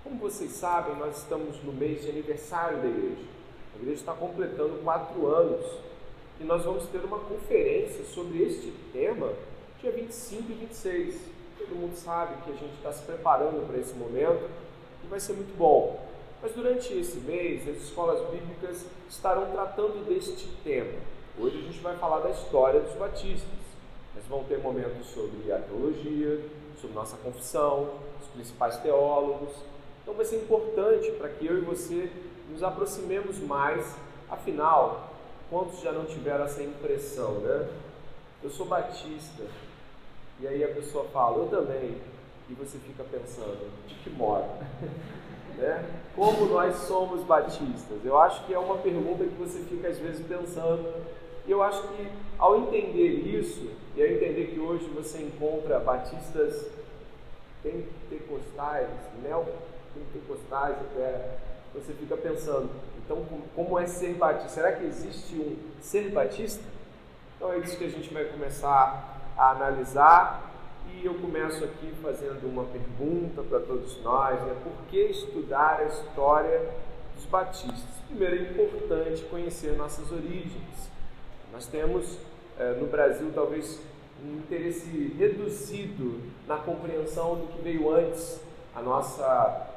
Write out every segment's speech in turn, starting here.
Como vocês sabem, nós estamos no mês de aniversário da igreja. A igreja está completando 4 anos e nós vamos ter uma conferência sobre este tema dia 25 e 26. Todo mundo sabe que a gente está se preparando para esse momento e vai ser muito bom. Mas durante esse mês, as escolas bíblicas estarão tratando deste tema. Hoje a gente vai falar da história dos batistas. Mas vão ter momentos sobre a teologia, sobre nossa confissão, os principais teólogos. Então vai ser importante para que eu e você nos aproximemos mais. Afinal, quantos já não tiveram essa impressão, né? Eu sou batista. E aí a pessoa fala, eu também. E você fica pensando, de que modo? Né? Como nós somos batistas? Eu acho que é uma pergunta que você fica às vezes pensando. E eu acho que ao entender isso, e ao entender que hoje você encontra batistas pentecostais, neopentecostais até, você fica pensando, então como é ser batista? Será que existe um ser batista? Então é isso que a gente vai começar a analisar. E eu começo aqui fazendo uma pergunta para todos nós, né? Por que estudar a história dos batistas? Primeiro, é importante conhecer nossas origens. Nós temos no Brasil talvez um interesse reduzido na compreensão do que veio antes. A nossa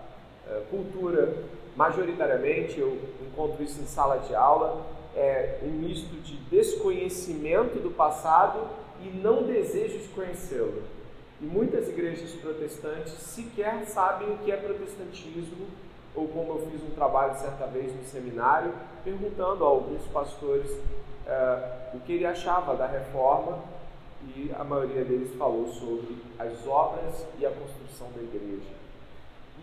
cultura, majoritariamente, eu encontro isso em sala de aula, é um misto de desconhecimento do passado e não desejo de conhecê-lo. E muitas igrejas protestantes sequer sabem o que é protestantismo, ou como eu fiz um trabalho certa vez no seminário, perguntando a alguns pastores o que ele achava da reforma, e a maioria deles falou sobre as obras e a construção da igreja.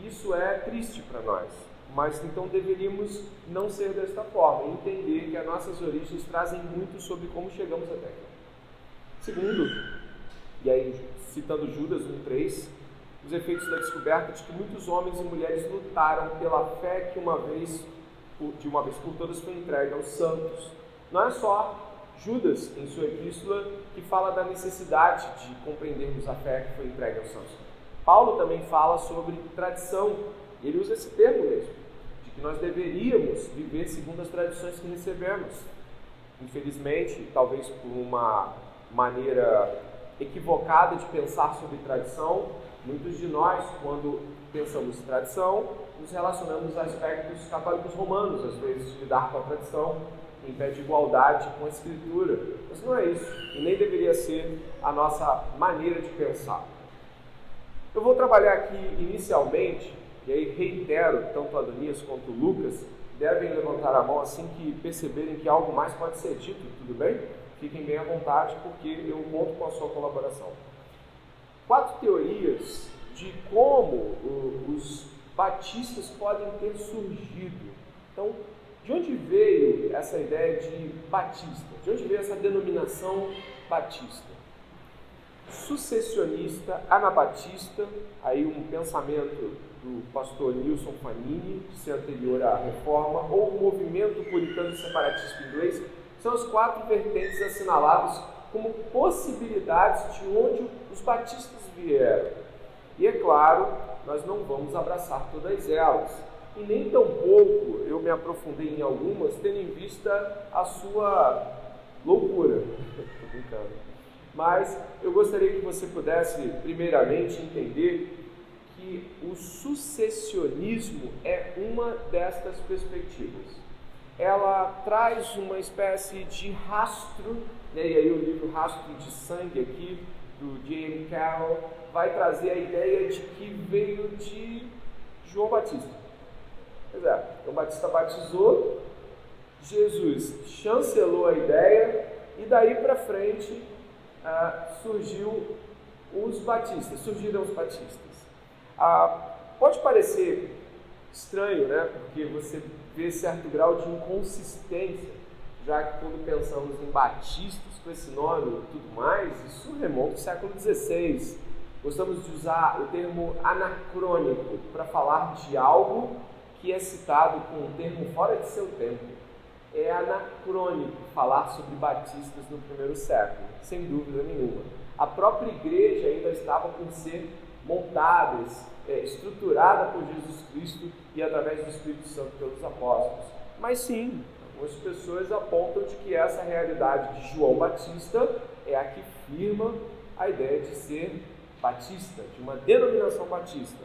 Isso é triste para nós, mas então deveríamos não ser desta forma, entender que as nossas origens trazem muito sobre como chegamos até aqui. Segundo, e aí citando Judas 1:3, os efeitos da descoberta de que muitos homens e mulheres lutaram pela fé que de uma vez por todas foi entregue aos santos. Não é só Judas, em sua epístola, que fala da necessidade de compreendermos a fé que foi entregue aos santos. Paulo também fala sobre tradição, e ele usa esse termo mesmo, de que nós deveríamos viver segundo as tradições que recebemos. Infelizmente, talvez por uma maneira equivocada de pensar sobre tradição, muitos de nós, quando pensamos em tradição, nos relacionamos a aspectos católicos romanos, às vezes, de lidar com a tradição, em pé de igualdade com a Escritura. Mas não é isso, e nem deveria ser a nossa maneira de pensar. Eu vou trabalhar aqui inicialmente, e aí reitero, tanto Adonias quanto Lucas devem levantar a mão assim que perceberem que algo mais pode ser dito, tudo bem? Fiquem bem à vontade, porque eu conto com a sua colaboração. 4 teorias de como os batistas podem ter surgido. Então, de onde veio essa ideia de batista? De onde veio essa denominação batista? Sucessionista, anabatista, aí um pensamento do pastor Nilson Fanini, de ser anterior à reforma, ou o movimento puritano separatista inglês, são as 4 vertentes assinaladas como possibilidades de onde os batistas vieram. E é claro, nós não vamos abraçar todas elas. E nem tampouco eu me aprofundei em algumas, tendo em vista a sua loucura. Estou brincando. Mas eu gostaria que você pudesse, primeiramente, entender que o sucessionismo é uma destas perspectivas. Ela traz uma espécie de rastro, né? E aí o livro Rastro de Sangue aqui, do J.M. Carroll, vai trazer a ideia de que veio de João Batista. Pois é, João Batista batizou, Jesus chancelou a ideia, e daí para frente surgiram os batistas. Pode parecer estranho, né? Porque você vê certo grau de inconsistência, já que quando pensamos em batistas com esse nome e tudo mais, isso remonta ao século XVI. Gostamos de usar o termo anacrônico para falar de algo que é citado com um termo fora de seu tempo. É anacrônico falar sobre batistas no primeiro século, sem dúvida nenhuma. A própria igreja ainda estava por ser montada, estruturada por Jesus Cristo e através do Espírito Santo pelos apóstolos. Mas sim, algumas pessoas apontam de que essa realidade de João Batista é a que firma a ideia de ser batista, de uma denominação batista.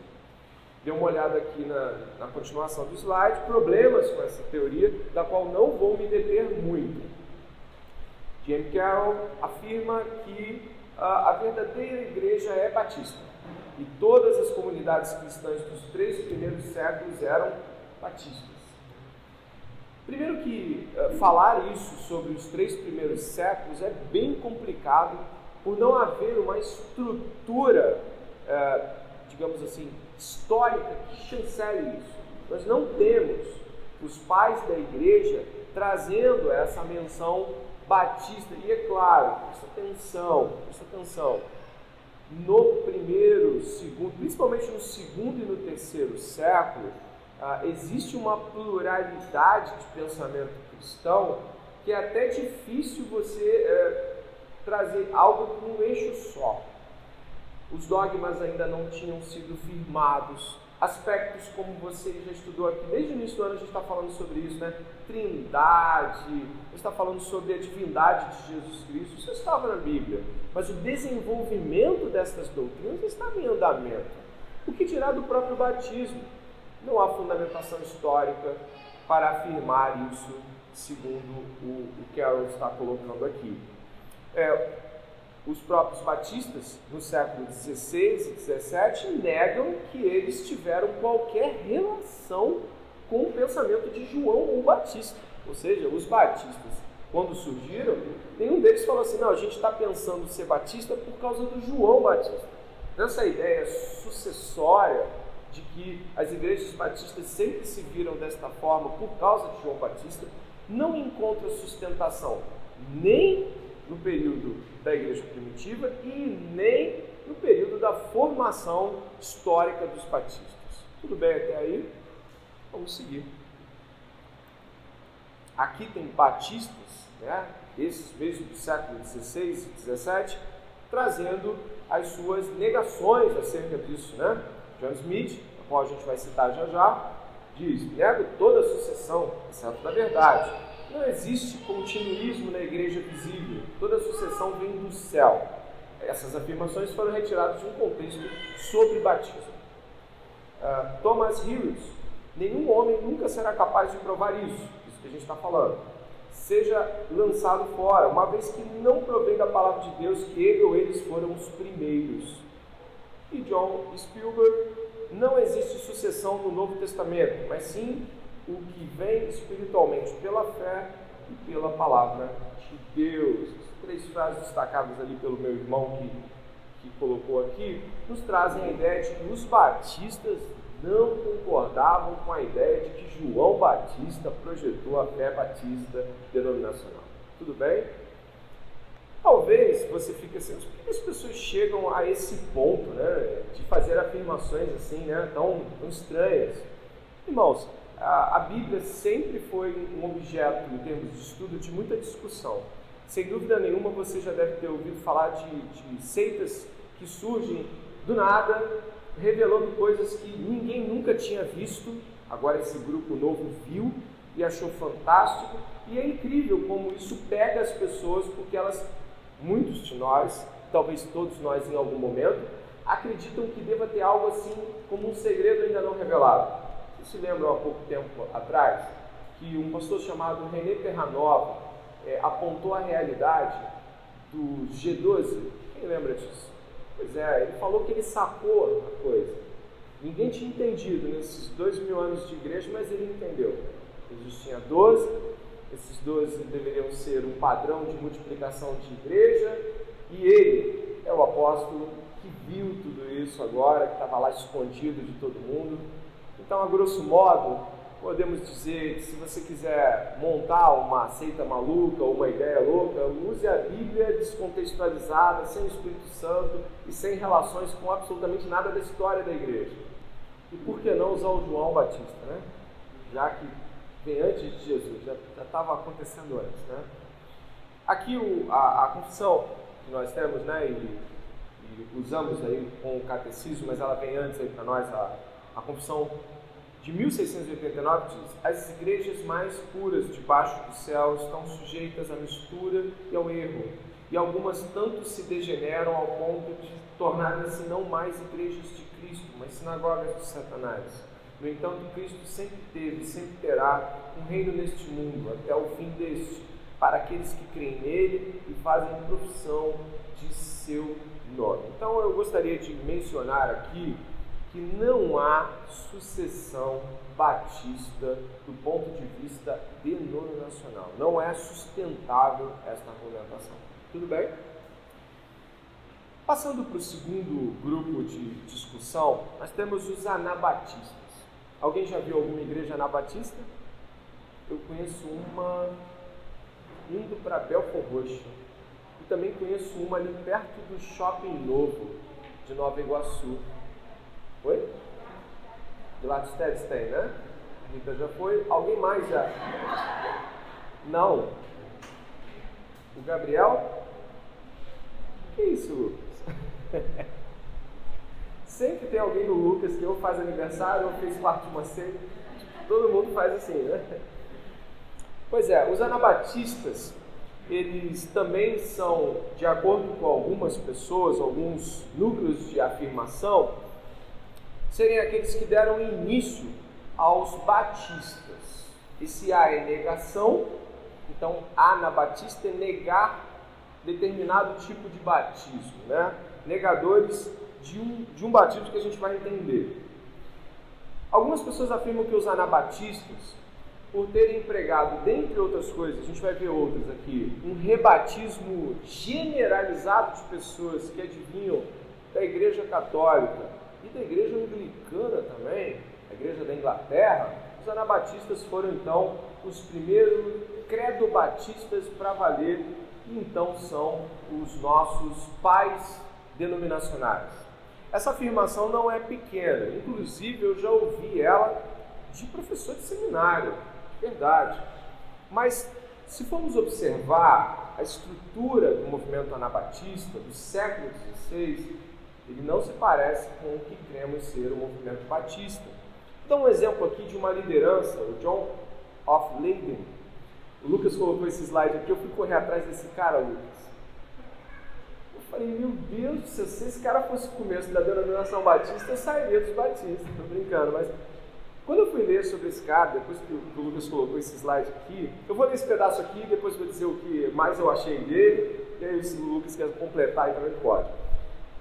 Dê uma olhada aqui na continuação do slide, problemas com essa teoria, da qual não vou me deter muito. James Carroll afirma que a verdadeira igreja é batista, e todas as comunidades cristãs dos 3 primeiros séculos eram batistas. Primeiro que falar isso sobre os 3 primeiros séculos é bem complicado, por não haver uma estrutura, digamos assim, histórica que chancele isso. Nós não temos os pais da igreja trazendo essa menção batista. E é claro, presta atenção, no primeiro, segundo, principalmente no segundo e no terceiro século, existe uma pluralidade de pensamento cristão que é até difícil você trazer algo para um eixo só. Os dogmas ainda não tinham sido firmados. Aspectos como você já estudou aqui, desde o início do ano a gente está falando sobre isso, né? Trindade, a gente está falando sobre a divindade de Jesus Cristo, isso estava na Bíblia. Mas o desenvolvimento dessas doutrinas estava em andamento. O que dirá do próprio batismo? Não há fundamentação histórica para afirmar isso, segundo o Carroll está colocando aqui. Os próprios batistas, no século XVI e XVII, negam que eles tiveram qualquer relação com o pensamento de João o Batista. Ou seja, os batistas, quando surgiram, nenhum deles falou assim, não, a gente está pensando ser batista por causa do João Batista. Essa ideia sucessória de que as igrejas batistas sempre se viram desta forma por causa de João Batista, não encontra sustentação nem no período da igreja primitiva e nem no período da formação histórica dos batistas. Tudo bem até aí? Vamos seguir. Aqui tem batistas, né, esses mesmo do século XVI e XVII, trazendo as suas negações acerca disso, né? John Smith, a qual a gente vai citar já, diz: nego toda a sucessão, exceto da verdade. Não existe continuismo na igreja visível, toda a sucessão vem do céu. Essas afirmações foram retiradas de um contexto sobre batismo. Thomas Hughes: nenhum homem nunca será capaz de provar isso que a gente está falando. Seja lançado fora, uma vez que não provém da palavra de Deus que ele ou eles foram os primeiros. E John Spielberg: não existe sucessão no Novo Testamento, mas sim o que vem espiritualmente pela fé e pela palavra de Deus. As 3 frases destacadas ali pelo meu irmão que colocou aqui, nos trazem a ideia de que os batistas não concordavam com a ideia de que João Batista projetou a fé batista denominacional. Tudo bem? Talvez você fique assim, por que as pessoas chegam a esse ponto, né, de fazer afirmações assim, né, tão estranhas? Irmãos, a Bíblia sempre foi um objeto, em termos de estudo, de muita discussão. Sem dúvida nenhuma, você já deve ter ouvido falar de seitas que surgem do nada, revelando coisas que ninguém nunca tinha visto. Agora esse grupo novo viu e achou fantástico. E é incrível como isso pega as pessoas, porque muitos de nós, talvez todos nós em algum momento, acreditam que deva ter algo assim como um segredo ainda não revelado. Vocês se lembram há pouco tempo atrás que um pastor chamado René Terranova apontou a realidade do G12? Quem lembra disso? Pois é, ele falou que ele sacou a coisa. Ninguém tinha entendido nesses 2000 anos de igreja, mas ele entendeu. Existiam 12, esses 12 deveriam ser um padrão de multiplicação de igreja, e ele é o apóstolo que viu tudo isso agora, que estava lá escondido de todo mundo. Então, a grosso modo, podemos dizer que se você quiser montar uma seita maluca ou uma ideia louca, use a Bíblia descontextualizada, sem o Espírito Santo e sem relações com absolutamente nada da história da igreja. E por que não usar o João Batista, né? Já que vem antes de Jesus, já estava acontecendo antes, né? Aqui a confissão que nós temos, né, e usamos aí com o catecismo, mas ela vem antes aí para nós, a confissão de 1689 diz: as igrejas mais puras debaixo do céu estão sujeitas à mistura e ao erro, e algumas tanto se degeneram ao ponto de tornarem-se não mais igrejas de Cristo, mas sinagogas de Satanás. No entanto, Cristo sempre teve e sempre terá um reino neste mundo, até o fim deste, para aqueles que creem nele e fazem profissão de seu nome. Então eu gostaria de mencionar aqui que não há sucessão batista do ponto de vista denominacional. Não é sustentável esta argumentação. Tudo bem? Passando para o segundo grupo de discussão, nós temos os anabatistas. Alguém já viu alguma igreja anabatista? Eu conheço uma indo para Belfort Roxo. E também conheço uma ali perto do Shopping Novo de Nova Iguaçu. Oi? De lá dos Tedes tem, né? A Rita já foi. Alguém mais já? Não. O Gabriel? Que isso, Lucas? Sempre tem alguém no Lucas que ou faz aniversário ou fez parte de uma ceia. Todo mundo faz assim, né? Pois é, os anabatistas, eles também são, de acordo com algumas pessoas, alguns núcleos de afirmação, serem aqueles que deram início aos batistas. Esse A é negação, então anabatista é negar determinado tipo de batismo, né? Negadores de um batismo que a gente vai entender. Algumas pessoas afirmam que os anabatistas, por terem empregado, dentre outras coisas, a gente vai ver outras aqui, um rebatismo generalizado de pessoas que adivinham da Igreja Católica e da Igreja Anglicana também, a Igreja da Inglaterra. Os anabatistas foram então os primeiros credobatistas para valer, e então são os nossos pais denominacionais. Essa afirmação não é pequena, inclusive eu já ouvi ela de professor de seminário, verdade. Mas se formos observar a estrutura do movimento anabatista do século XVI, ele não se parece com o que cremos ser o movimento batista. Vou dar um exemplo aqui de uma liderança, o John of Leyden. O Lucas colocou esse slide aqui, eu fui correr atrás desse cara, Lucas. Eu falei, meu Deus do céu, se esse cara fosse o começo da denominação batista, eu sairia dos batistas, tô brincando, mas quando eu fui ler sobre esse cara, depois que o Lucas colocou esse slide aqui, eu vou ler esse pedaço aqui, depois vou dizer o que mais eu achei dele, e aí se o Lucas quer completar, então ele pode.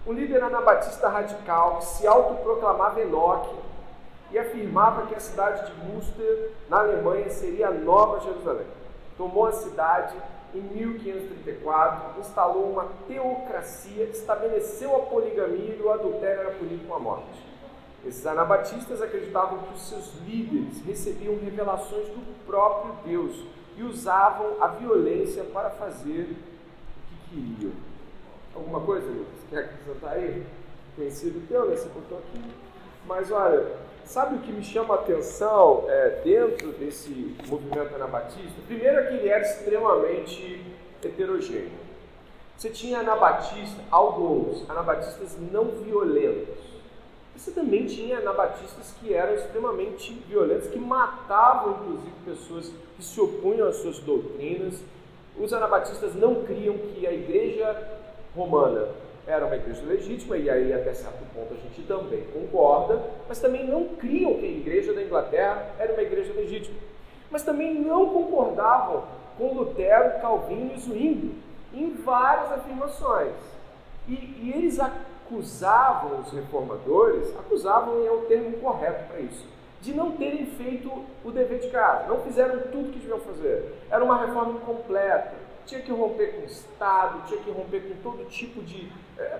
Um líder anabatista radical que se autoproclamava Enoque e afirmava que a cidade de Münster, na Alemanha, seria a Nova Jerusalém. Tomou a cidade em 1534, instalou uma teocracia, estabeleceu a poligamia e o adultério era punido com a morte. Esses anabatistas acreditavam que os seus líderes recebiam revelações do próprio Deus e usavam a violência para fazer o que queriam. Alguma coisa, Lucas? Quer acrescentar aí? Conhecido teu, né? Você botou aqui. Mas olha, sabe o que me chama a atenção dentro desse movimento anabatista? Primeiro é que ele era extremamente heterogêneo. Você tinha anabatista, alguns anabatistas não violentos. Você também tinha anabatistas que eram extremamente violentos, que matavam, inclusive, pessoas que se opunham às suas doutrinas. Os anabatistas não criam que a igreja romana era uma igreja legítima, e aí até certo ponto a gente também concorda, mas também não criam que a igreja da Inglaterra era uma igreja legítima. Mas também não concordavam com Lutero, Calvino e Zwingli em várias afirmações. E eles acusavam os reformadores, acusavam é o termo correto para isso, de não terem feito o dever de casa, não fizeram tudo que deviam fazer. Era uma reforma incompleta, tinha que romper com o Estado, tinha que romper com todo tipo de...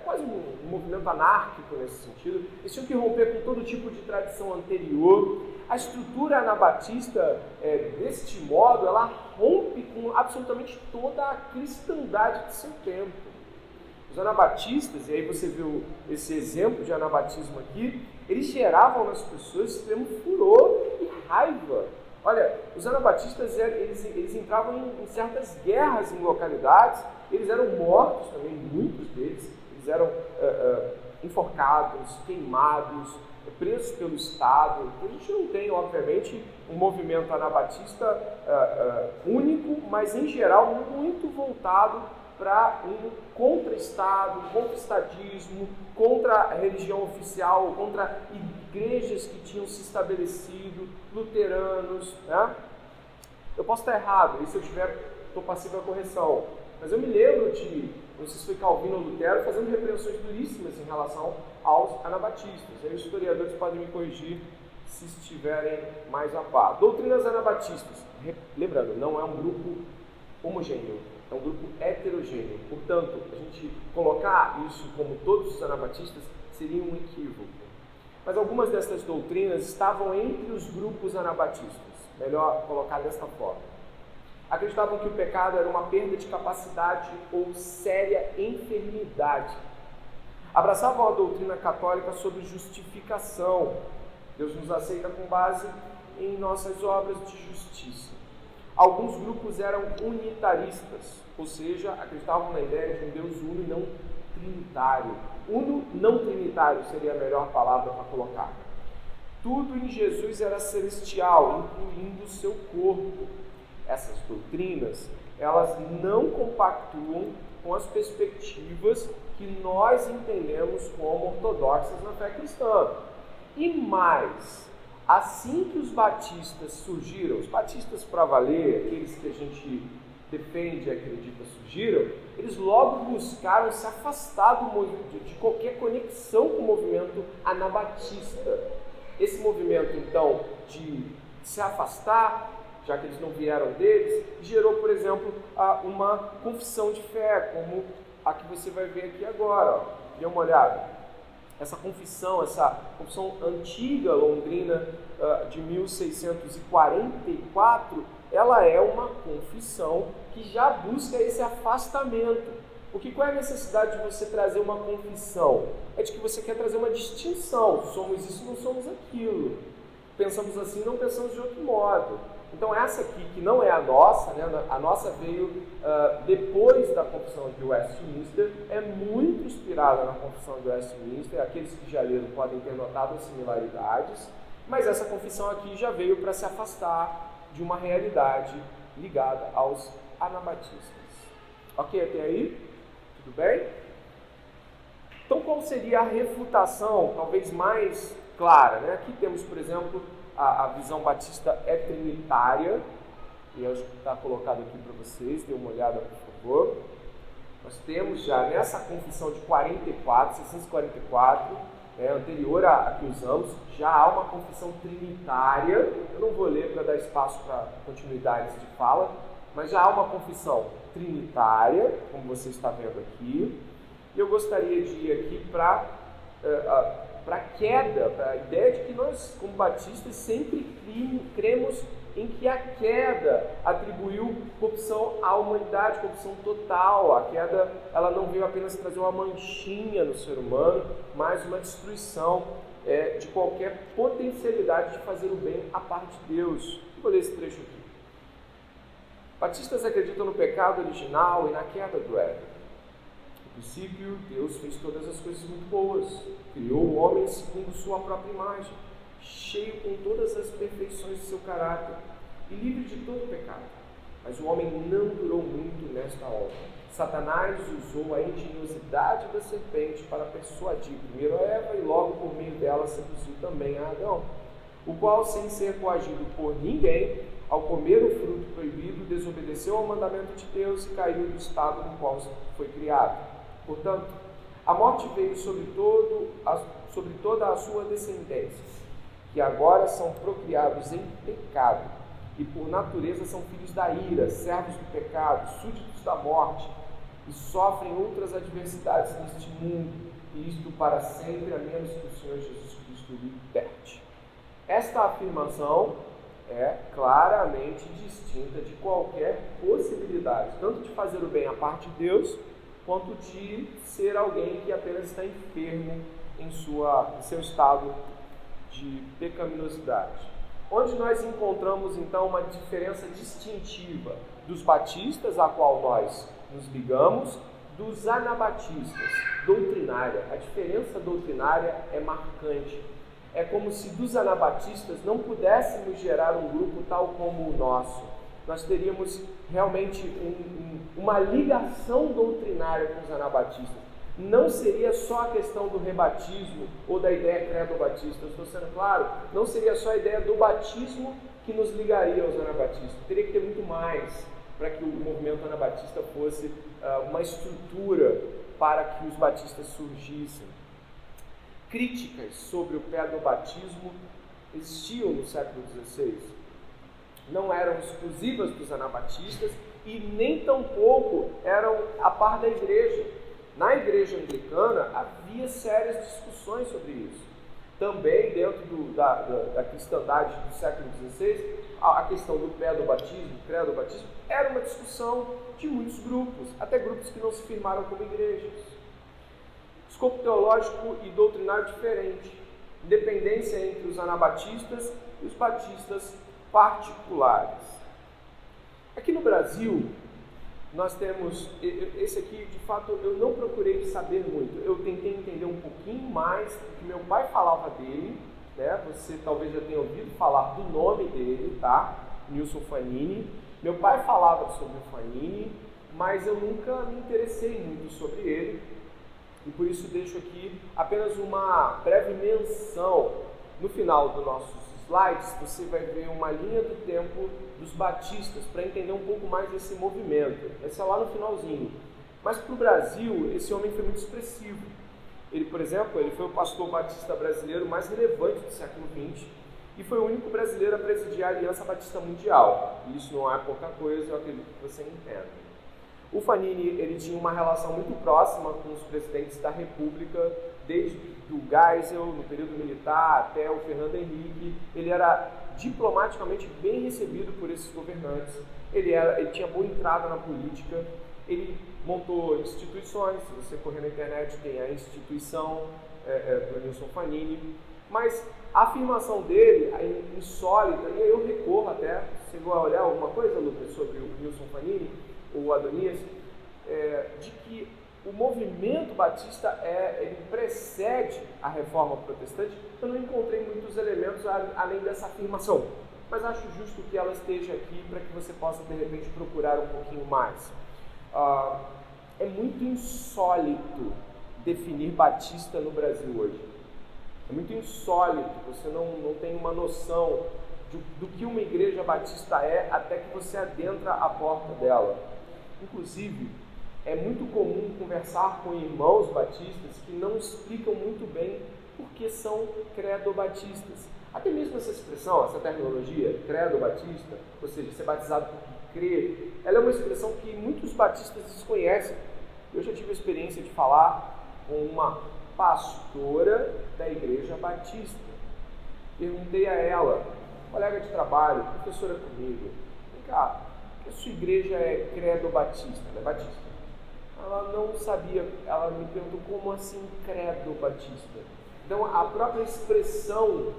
quase um movimento anárquico nesse sentido. Eles tinham que romper com todo tipo de tradição anterior. A estrutura anabatista, deste modo, ela rompe com absolutamente toda a cristandade de seu tempo. Os anabatistas, e aí você viu esse exemplo de anabatismo aqui, eles geravam nas pessoas extremo furor e raiva. Olha, os anabatistas, eles entravam em certas guerras em localidades, eles eram mortos também, muitos deles, eles eram enforcados, queimados, presos pelo Estado. A gente não tem, obviamente, um movimento anabatista único, mas em geral muito voltado para um contra-Estado, um contra-estadismo, contra a religião oficial, contra igrejas que tinham se estabelecido, luteranos, né? Eu posso estar errado, e se eu estou passível à correção, mas eu me lembro de, não sei se foi Calvino ou Lutero, fazendo repreensões duríssimas em relação aos anabatistas. Aí os historiadores podem me corrigir se estiverem mais a par. Doutrinas anabatistas, lembrando, não é um grupo homogêneo, é um grupo heterogêneo. Portanto, a gente colocar isso como todos os anabatistas seria um equívoco. Mas algumas dessas doutrinas estavam entre os grupos anabatistas, melhor colocar desta forma. Acreditavam que o pecado era uma perda de capacidade ou séria enfermidade. Abraçavam a doutrina católica sobre justificação. Deus nos aceita com base em nossas obras de justiça. Alguns grupos eram unitaristas, ou seja, acreditavam na ideia de um Deus uno e não trinitário. Uno, não trinitário seria a melhor palavra para colocar. Tudo em Jesus era celestial, incluindo o seu corpo. Essas doutrinas, elas não compactuam com as perspectivas que nós entendemos como ortodoxas na fé cristã. E mais, assim que os batistas surgiram, os batistas para valer, aqueles que a gente defende e acredita surgiram, eles logo buscaram se afastar de qualquer conexão com o movimento anabatista. Esse movimento, então, de se afastar, já que eles não vieram deles, gerou, por exemplo, uma confissão de fé, como a que você vai ver aqui agora. Dê uma olhada. Essa confissão antiga londrina de 1644, ela é uma confissão que já busca esse afastamento. Porque qual é a necessidade de você trazer uma confissão? É de que você quer trazer uma distinção. Somos isso, não somos aquilo. Pensamos assim, não pensamos de outro modo. Então essa aqui, que não é a nossa, né? A nossa veio depois da confissão de Westminster, é muito inspirada na confissão de Westminster. Aqueles que já leram podem ter notado as similaridades, mas essa confissão aqui já veio para se afastar de uma realidade ligada aos anabatistas. Ok até aí? Tudo bem? Então qual seria a refutação, talvez mais clara, né? Aqui temos, por exemplo, a visão batista é trinitária, e acho que está colocado aqui para vocês, dê uma olhada, por favor. Nós temos já nessa confissão de 644, anterior à que usamos, já há uma confissão trinitária. Eu não vou ler para dar espaço para continuidades de fala, mas já há uma confissão trinitária, como você está vendo aqui. E eu gostaria de ir aqui para a queda, para a ideia de que nós, como batistas, sempre cremos em que a queda atribuiu corrupção à humanidade, corrupção total. A queda, ela não veio apenas trazer uma manchinha no ser humano, mas uma destruição de qualquer potencialidade de fazer o bem à parte de Deus. Vou ler esse trecho aqui. Batistas acreditam no pecado original e na queda do Éden. No princípio, Deus fez todas as coisas muito boas. Criou o homem segundo sua própria imagem, cheio com todas as perfeições de seu caráter e livre de todo pecado. Mas o homem não durou muito nesta obra. Satanás usou a engenhosidade da serpente para persuadir primeiro a Eva e logo por meio dela seduziu também a Adão, o qual, sem ser coagido por ninguém, ao comer o fruto proibido, desobedeceu ao mandamento de Deus e caiu do estado no qual foi criado. Portanto, a morte veio sobre toda a sua descendência, que agora são procriados em pecado e por natureza são filhos da ira, servos do pecado, súditos da morte, e sofrem outras adversidades neste mundo, e isto para sempre, a menos que o Senhor Jesus Cristo liberte. Esta afirmação é claramente distinta de qualquer possibilidade, tanto de fazer o bem à parte de Deus, quanto de ser alguém que apenas está enfermo em seu estado de pecaminosidade. Onde nós encontramos então uma diferença distintiva dos batistas, a qual nós nos ligamos, dos anabatistas, doutrinária. A diferença doutrinária é marcante. É como se dos anabatistas não pudéssemos gerar um grupo tal como o nosso. Nós teríamos realmente uma ligação doutrinária com os anabatistas. Não seria só a questão do rebatismo ou da ideia credo-batista, eu estou sendo claro, não seria só a ideia do batismo que nos ligaria aos anabatistas. Teria que ter muito mais para que o movimento anabatista fosse uma estrutura para que os batistas surgissem. Críticas sobre o pedobatismo existiam no século XVI. Não eram exclusivas dos anabatistas e nem tampouco eram a par da igreja. Na igreja anglicana havia sérias discussões sobre isso. Também dentro da cristandade do século XVI, a questão do pedobatismo, credo-batismo, era uma discussão de muitos grupos, até grupos que não se firmaram como igrejas. Escopo teológico e doutrinário diferente, independência entre os anabatistas e os batistas particulares. Aqui no Brasil, nós temos, esse aqui de fato eu não procurei saber muito, eu tentei entender um pouquinho mais do que meu pai falava dele, né? Você talvez já tenha ouvido falar do nome dele, tá? Nilson Fanini. Meu pai falava sobre o Fanini, mas eu nunca me interessei muito sobre ele, e por isso deixo aqui apenas uma breve menção. No final dos nossos slides, você vai ver uma linha do tempo dos batistas, para entender um pouco mais desse movimento. Esse é lá no finalzinho. Mas para o Brasil, esse homem foi muito expressivo. Ele, por exemplo, ele foi o pastor batista brasileiro mais relevante do século XX e foi o único brasileiro a presidir a Aliança Batista Mundial. E isso não é pouca coisa, eu acredito que você entenda. O Fanini, ele tinha uma relação muito próxima com os presidentes da República, desde o Geisel, no período militar, até o Fernando Henrique. Ele era diplomaticamente bem recebido por esses governantes. Ele tinha boa entrada na política. Ele montou instituições. Se você correr na internet, tem a instituição do Nilson Fanini. Mas a afirmação dele, insólita, e eu recorro até, chegou a olhar alguma coisa, Lucas, sobre o Nilson Fanini, ou Adonias, de que o movimento batista ele precede a reforma protestante. Eu não encontrei muitos elementos além dessa afirmação, mas acho justo que ela esteja aqui para que você possa de repente procurar um pouquinho mais. É muito insólito definir batista no Brasil hoje. É muito insólito, você não tem uma noção do que uma igreja batista é até que você adentra a porta dela. Inclusive, é muito comum conversar com irmãos batistas que não explicam muito bem por que são credo-batistas. Até mesmo essa expressão, essa terminologia, credo-batista, ou seja, ser batizado porque crê, ela é uma expressão que muitos batistas desconhecem. Eu já tive a experiência de falar com uma pastora da igreja batista. Perguntei a ela, colega de trabalho, professora comigo, vem cá, a sua igreja é credo-batista, ela é batista? Ela não sabia, ela me perguntou como assim credo-batista. Então a própria expressão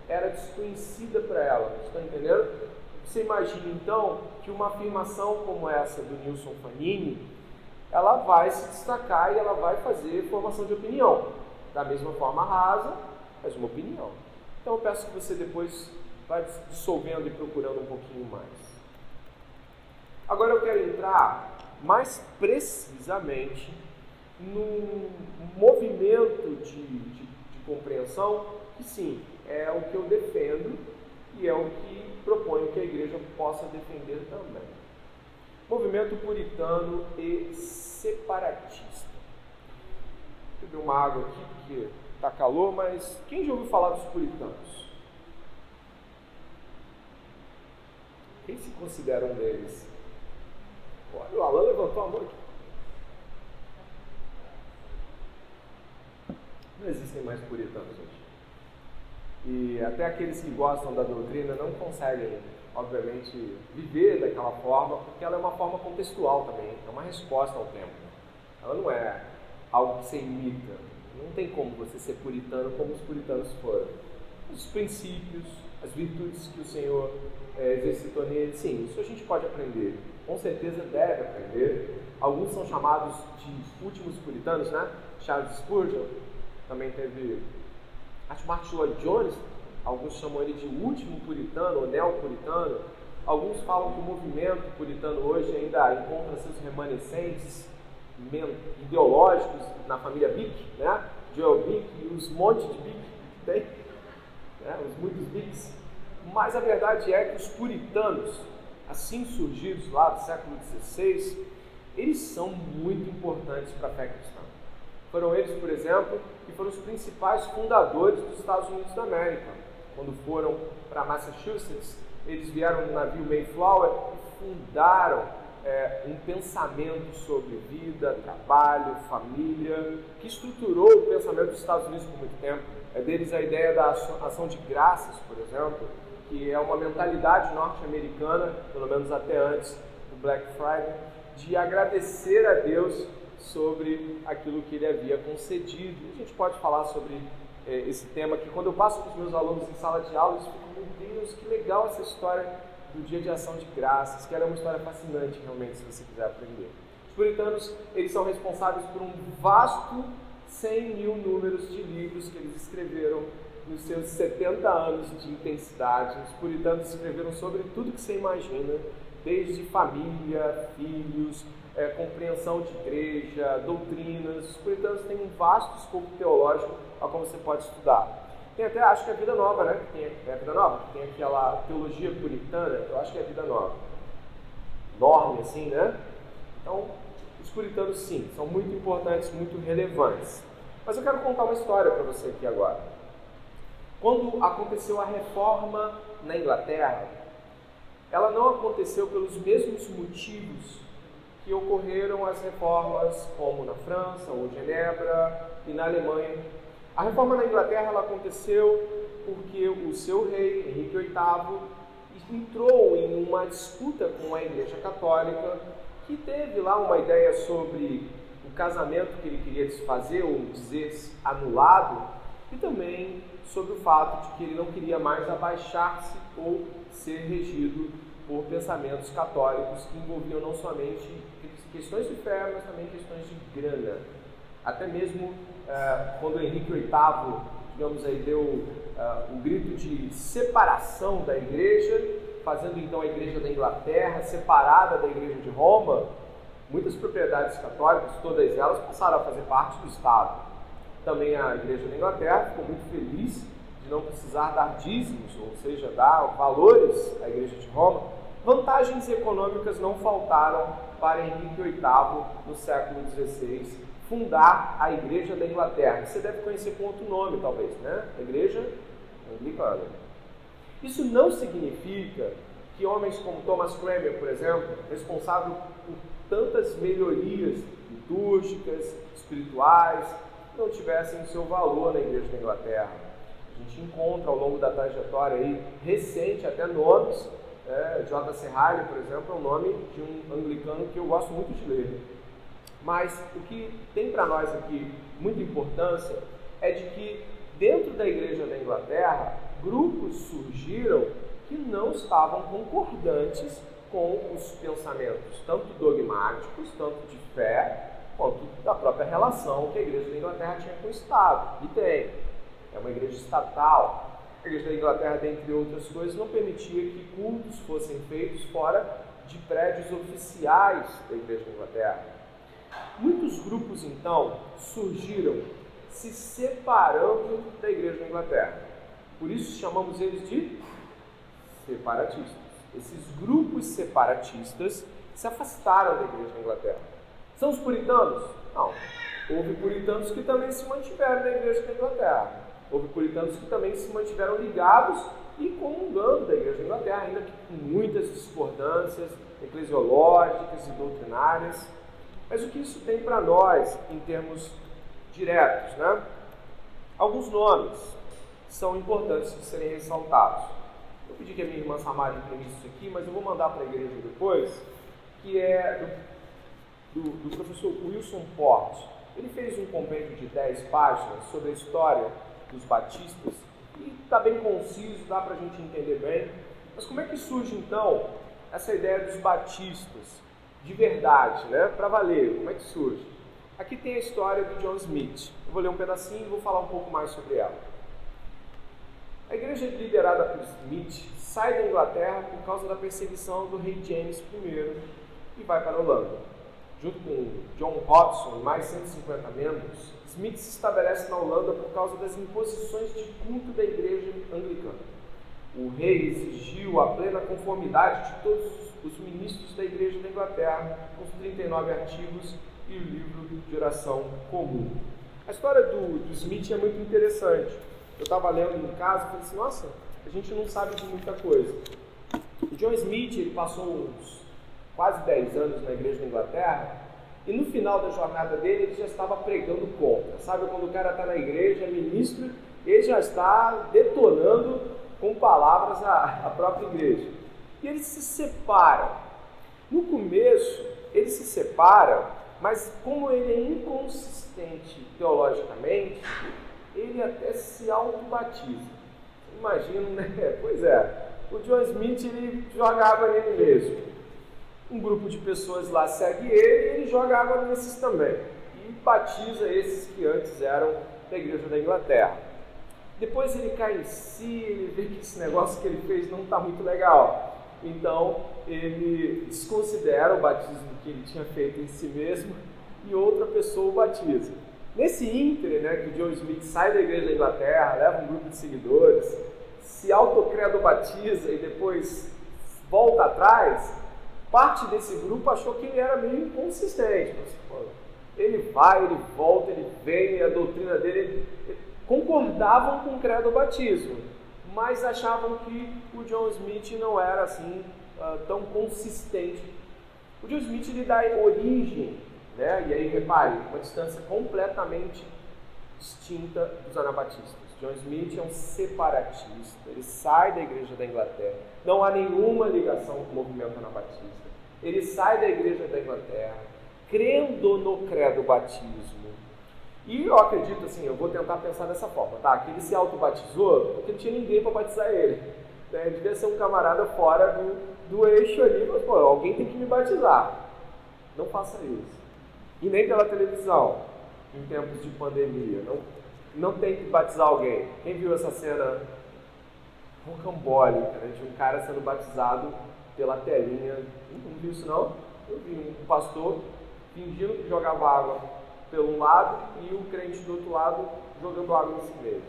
era desconhecida para ela, está entendendo? Você imagina então que uma afirmação como essa do Nilson Fanini, ela vai se destacar e ela vai fazer formação de opinião. Da mesma forma rasa, mas uma opinião. Então eu peço que você depois vá dissolvendo e procurando um pouquinho mais. Agora eu quero entrar mais precisamente no movimento de compreensão, que sim, é o que eu defendo e é o que proponho que a igreja possa defender também. Movimento puritano e separatista. Vou beber uma água aqui porque está calor, mas quem já ouviu falar dos puritanos? Quem se considera um deles? Olha, o Alan levantou a mão aqui. Não existem mais puritanos hoje. E até aqueles que gostam da doutrina não conseguem, obviamente, viver daquela forma, porque ela é uma forma contextual também, é uma resposta ao tempo. Ela não é algo que você imita. Não tem como você ser puritano como os puritanos foram. os princípios, as virtudes que o Senhor exercitou nele. Sim, isso a gente pode aprender, com certeza deve aprender. Alguns são chamados de últimos puritanos, né? Charles Spurgeon também teve, acho que Martin Lloyd Jones, alguns chamam ele de último puritano ou neopuritano. Alguns falam que o movimento puritano hoje ainda encontra seus remanescentes ideológicos na família Bick, né? Joel Bick e os montes de Bick que tem, né? Os muitos Bicks. Mas a verdade é que os puritanos, assim surgidos lá do século XVI, eles são muito importantes para a fé cristã. Foram eles, por exemplo, que foram os principais fundadores dos Estados Unidos da América. Quando foram para Massachusetts, eles vieram no navio Mayflower e fundaram um pensamento sobre vida, trabalho, família, que estruturou o pensamento dos Estados Unidos por muito tempo. É deles a ideia da ação de graças, por exemplo, que é uma mentalidade norte-americana, pelo menos até antes do Black Friday, de agradecer a Deus sobre aquilo que Ele havia concedido. A gente pode falar sobre esse tema que quando eu passo para os meus alunos em sala de aula, eles ficam, meu Deus, que legal essa história do Dia de Ação de Graças, que ela é uma história fascinante realmente, se você quiser aprender. Os puritanos, eles são responsáveis por um vasto 100 mil números de livros que eles escreveram nos seus 70 anos de intensidade. Os puritanos escreveram sobre tudo que você imagina, desde família, filhos, compreensão de igreja, doutrinas. Os puritanos têm um vasto escopo teológico a como você pode estudar. Tem até, acho que é a Vida Nova, né? É a Vida Nova? Tem aquela teologia puritana, eu acho que é a Vida Nova. Enorme, assim, né? Então, os puritanos, sim, são muito importantes, muito relevantes. Mas eu quero contar uma história para você aqui agora. Quando aconteceu a reforma na Inglaterra, ela não aconteceu pelos mesmos motivos que ocorreram as reformas como na França ou Genebra e na Alemanha. A reforma na Inglaterra ela aconteceu porque o seu rei, Henrique VIII, entrou em uma disputa com a Igreja Católica, que teve lá uma ideia sobre o casamento que ele queria desfazer ou dizer anulado, e também sobre o fato de que ele não queria mais abaixar-se ou ser regido por pensamentos católicos que envolviam não somente questões de fé, mas também questões de grana. Até mesmo quando Henrique VIII, digamos aí, deu um grito de separação da igreja, fazendo então a igreja da Inglaterra separada da igreja de Roma, muitas propriedades católicas, todas elas, passaram a fazer parte do Estado. Também a igreja da Inglaterra ficou muito feliz de não precisar dar dízimos, ou seja, dar valores à igreja de Roma. Vantagens econômicas não faltaram para Henrique VIII, no século XVI, fundar a Igreja da Inglaterra. Você deve conhecer com outro nome, talvez, né? A Igreja Anglicana. Isso não significa que homens como Thomas Cranmer, por exemplo, responsável por tantas melhorias litúrgicas, espirituais, não tivessem seu valor na Igreja da Inglaterra. A gente encontra ao longo da trajetória aí, recente, até nomes. J.C. Riley, por exemplo, é o nome de um anglicano que eu gosto muito de ler. Mas o que tem para nós aqui muita importância é de que dentro da Igreja da Inglaterra, grupos surgiram que não estavam concordantes com os pensamentos, tanto dogmáticos, tanto de fé, quanto da própria relação que a Igreja da Inglaterra tinha com o Estado. E tem. É uma igreja estatal. A Igreja da Inglaterra, dentre outras coisas, não permitia que cultos fossem feitos fora de prédios oficiais da Igreja da Inglaterra. Muitos grupos, então, surgiram se separando da Igreja da Inglaterra. Por isso chamamos eles de separatistas. Esses grupos separatistas se afastaram da Igreja da Inglaterra. São os puritanos? Não. Houve puritanos que também se mantiveram na Igreja da Inglaterra. Houve puritanos que também se mantiveram ligados e comungando da Igreja da Inglaterra, ainda que com muitas discordâncias eclesiológicas e doutrinárias. Mas o que isso tem para nós em termos diretos, né? Alguns nomes são importantes de serem ressaltados. Eu pedi que a minha irmã Samara imprimisse isso aqui, mas eu vou mandar para a igreja depois, que é do professor Wilson Port. Ele fez um compêndio de 10 páginas sobre a história dos batistas E está bem conciso, dá para a gente entender bem. Mas como é que surge então essa ideia dos batistas de verdade, né? Para valer, como é que surge? Aqui tem a história do John Smith. Eu vou ler um pedacinho e vou falar um pouco mais sobre ela. A igreja liderada por Smith sai da Inglaterra por causa da perseguição do rei James I e vai para a Holanda. Junto com John Hobson e mais 150 membros, Smith se estabelece na Holanda por causa das imposições de culto da igreja anglicana. O rei exigiu a plena conformidade de todos os ministros da igreja da Inglaterra com os 39 artigos e o livro de oração comum. A história do Smith é muito interessante. Eu estava lendo em casa e falei assim, nossa, a gente não sabe de muita coisa. O John Smith ele passou uns quase 10 anos na igreja da Inglaterra e no final da jornada dele ele já estava pregando contra. Sabe quando o cara está na igreja, é ministro, ele já está detonando com palavras a própria igreja. E eles se separam. No começo, eles se separam, mas como ele é inconsistente teologicamente, ele até se auto-batiza. Imagina, né? Pois é, o John Smith ele joga água nele mesmo. Um grupo de pessoas lá segue ele e ele joga água nesses também. E batiza esses que antes eram da igreja da Inglaterra. Depois ele cai em si, ele vê que esse negócio que ele fez não está muito legal. Então ele desconsidera o batismo que ele tinha feito em si mesmo e outra pessoa o batiza. Nesse íntere, né, que o John Smith sai da igreja da Inglaterra, leva um grupo de seguidores, se autocredo-batiza e depois volta atrás, parte desse grupo achou que ele era meio inconsistente. Ele vai, ele volta, ele vem, e a doutrina dele... concordavam com o credo-batismo, mas achavam que o John Smith não era assim tão consistente. O John Smith ele dá origem, né? E aí repare, uma distância completamente distinta dos anabatistas. John Smith é um separatista, ele sai da igreja da Inglaterra, não há nenhuma ligação com o movimento anabatista. Ele sai da igreja da Inglaterra, crendo no credo-batismo. E eu acredito assim, eu vou tentar pensar dessa forma, tá? Que ele se autobatizou porque não tinha ninguém para batizar ele. Né? Ele devia ser um camarada fora do eixo ali, mas pô, alguém tem que me batizar. Não faça isso. E nem pela televisão, em tempos de pandemia. Não tem que batizar alguém. Quem viu essa cena rocambólica, né? De um cara sendo batizado pela telinha? Não viu isso não? Eu vi um pastor fingindo que jogava água pelo lado e o crente do outro lado jogando água em si mesmo.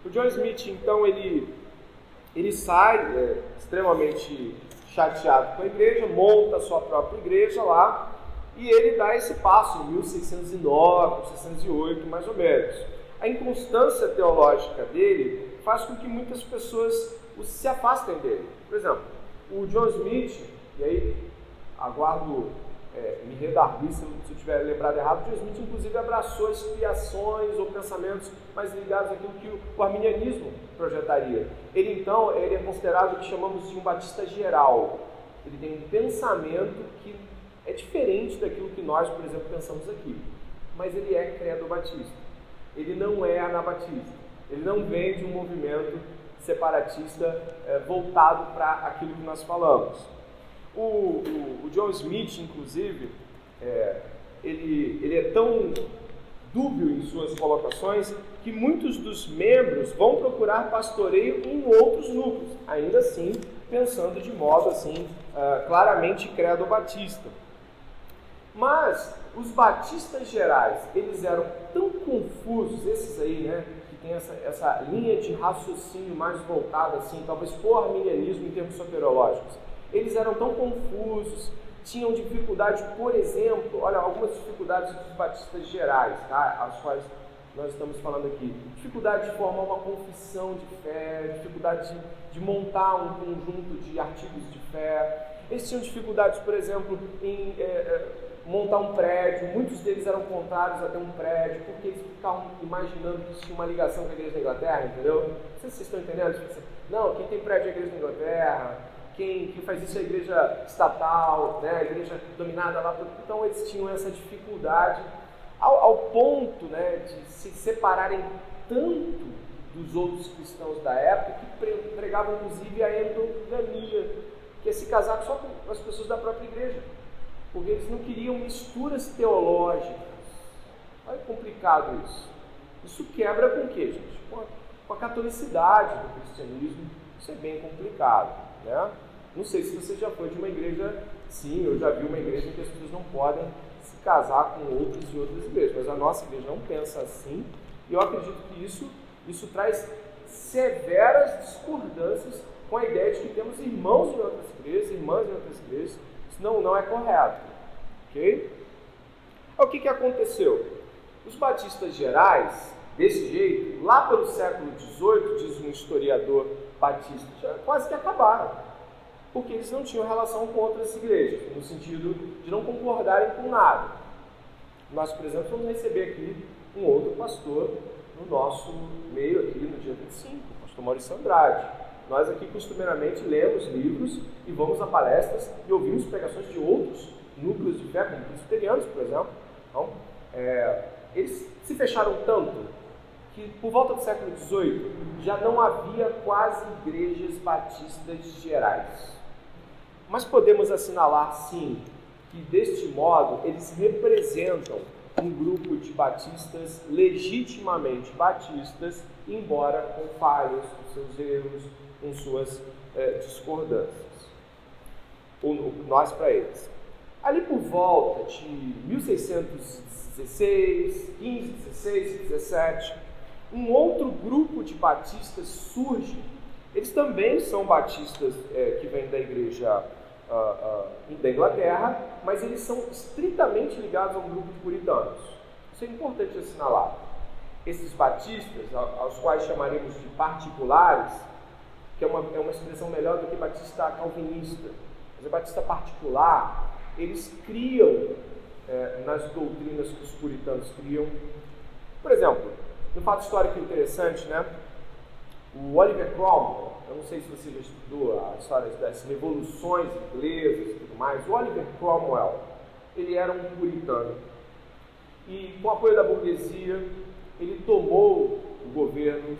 O John Smith, então, ele sai extremamente chateado com a igreja, monta a sua própria igreja lá e ele dá esse passo em 1609, 1608, mais ou menos. A inconstância teológica dele faz com que muitas pessoas se afastem dele. Por exemplo, o John Smith, e aí aguardo me redarguir se eu tiver lembrado errado, o John Smith inclusive abraçou expiações ou pensamentos mais ligados àquilo que o arminianismo projetaria. Ele então é considerado o que chamamos de um batista geral. Ele tem um pensamento que é diferente daquilo que nós, por exemplo, pensamos aqui. Mas ele é credo-batista. Ele não é anabatista. Ele não vem de um movimento separatista voltado para aquilo que nós falamos. O John Smith, inclusive, ele é tão dúbio em suas colocações que muitos dos membros vão procurar pastoreio em outros núcleos, ainda assim pensando de modo assim claramente credo-batista. Mas os batistas gerais, eles eram tão confusos, esses aí, né, que tem essa linha de raciocínio mais voltada assim, talvez por arminianismo em termos soteriológicos. Eles eram tão confusos, tinham dificuldade, por exemplo, olha, algumas dificuldades dos batistas gerais, tá? As quais nós estamos falando aqui. Dificuldade de formar uma confissão de fé, dificuldade de montar um conjunto de artigos de fé. Eles tinham dificuldades, por exemplo, em montar um prédio. Muitos deles eram contrários a ter um prédio, porque eles ficavam imaginando que tinha uma ligação com a igreja da Inglaterra, entendeu? Não sei se vocês estão entendendo. Não, quem tem prédio é a igreja da Inglaterra. Quem faz isso é a igreja estatal, né? A igreja dominada lá. Então eles tinham essa dificuldade ao ponto, né, de se separarem tanto dos outros cristãos da época que pregavam inclusive a endogamia, que é se casar só com as pessoas da própria igreja, porque eles não queriam misturas teológicas. Olha que complicado isso. Isso quebra com o quê, gente? Com a catolicidade do cristianismo. Isso é bem complicado, né? Não sei se você já foi de uma igreja. Sim, eu já vi uma igreja em que as pessoas não podem se casar com outros de outras igrejas, mas a nossa igreja não pensa assim, e eu acredito que isso traz severas discordâncias com a ideia de que temos irmãos em outras igrejas, irmãs em outras igrejas. Isso não é correto, ok? O que aconteceu? Os batistas gerais, desse jeito, lá pelo século XVIII, diz um historiador batista, já quase que acabaram, porque eles não tinham relação com outras igrejas, no sentido de não concordarem com nada. Nós, por exemplo, vamos receber aqui um outro pastor no nosso meio, aqui no dia 25, o pastor Maurício Andrade. Nós aqui costumeiramente lemos livros e vamos a palestras e ouvimos pregações de outros núcleos de fé, como presbiterianos, por exemplo. Então, eles se fecharam tanto que por volta do século XVIII já não havia quase igrejas batistas gerais. Mas podemos assinalar, sim, que deste modo eles representam um grupo de batistas legitimamente batistas, embora com falhas, com seus erros, com suas discordâncias. Nós para eles. Ali por volta de 1616, 15, 16, 17, um outro grupo de batistas surge. Eles também são batistas que vêm da igreja da Inglaterra, mas eles são estritamente ligados a um grupo de puritanos. Isso é importante assinalar. Esses batistas, aos quais chamaremos de particulares, que é uma expressão melhor do que batista calvinista, mas é batista particular, eles criam nas doutrinas que os puritanos criam. Por exemplo, um fato histórico interessante, né? O Oliver Cromwell, eu não sei se você já estudou a história das revoluções inglesas e tudo mais. O Oliver Cromwell, ele era um puritano e, com o apoio da burguesia, ele tomou o governo,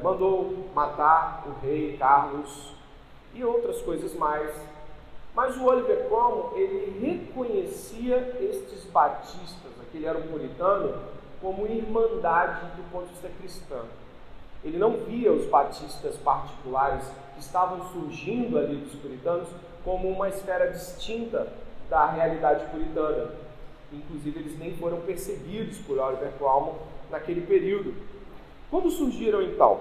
mandou matar o rei Carlos e outras coisas mais. Mas o Oliver Cromwell, ele reconhecia estes batistas, aquele era um puritano, como irmandade do ponto de vista cristão. Ele não via os batistas particulares que estavam surgindo ali dos puritanos como uma esfera distinta da realidade puritana. Inclusive, eles nem foram perseguidos por Oliver Cromwell naquele período. Quando surgiram, então?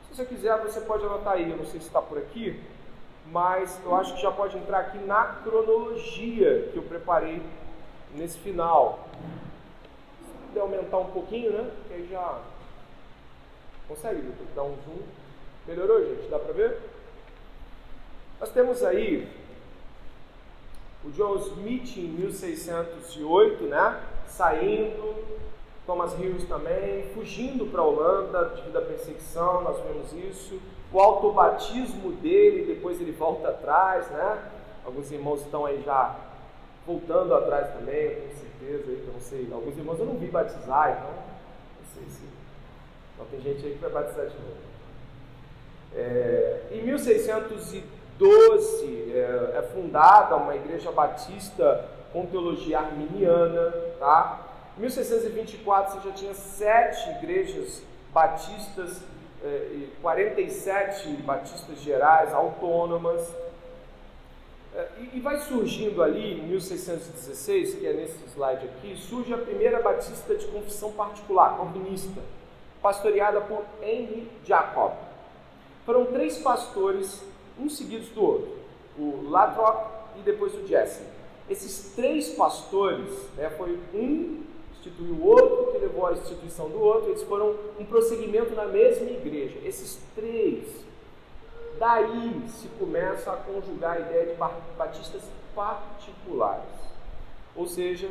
Se você quiser, você pode anotar aí, eu não sei se está por aqui, mas eu acho que já pode entrar aqui na cronologia que eu preparei nesse final. Se puder aumentar um pouquinho, né? Que aí já... Consegue, Vitor? Dar um zoom. Melhorou, gente? Dá para ver? Nós temos aí o John Smith em 1608, né? Saindo, Thomas Hughes também, fugindo para a Holanda devido à perseguição, nós vemos isso. O autobatismo dele, depois ele volta atrás, né? Alguns irmãos estão aí já voltando atrás também, eu tenho certeza aí, que eu não sei. Alguns irmãos eu não vi batizar, então não sei se... Então tem gente aí que vai batizar de novo. Em 1612 é fundada uma igreja batista com teologia arminiana, tá? Em 1624 você já tinha 7 igrejas batistas, 47 batistas gerais, autônomas. E vai surgindo ali, em 1616, que é nesse slide aqui, surge a primeira batista de confissão particular, calvinista, pastoreada por Henry Jacob. Foram 3 pastores, uns seguidos do outro, o Lathrop e depois o Jesse. Esses 3 pastores, né, foi um instituiu o outro, que levou à instituição do outro, eles foram um prosseguimento na mesma igreja. Esses 3, daí se começa a conjugar a ideia de batistas particulares. Ou seja,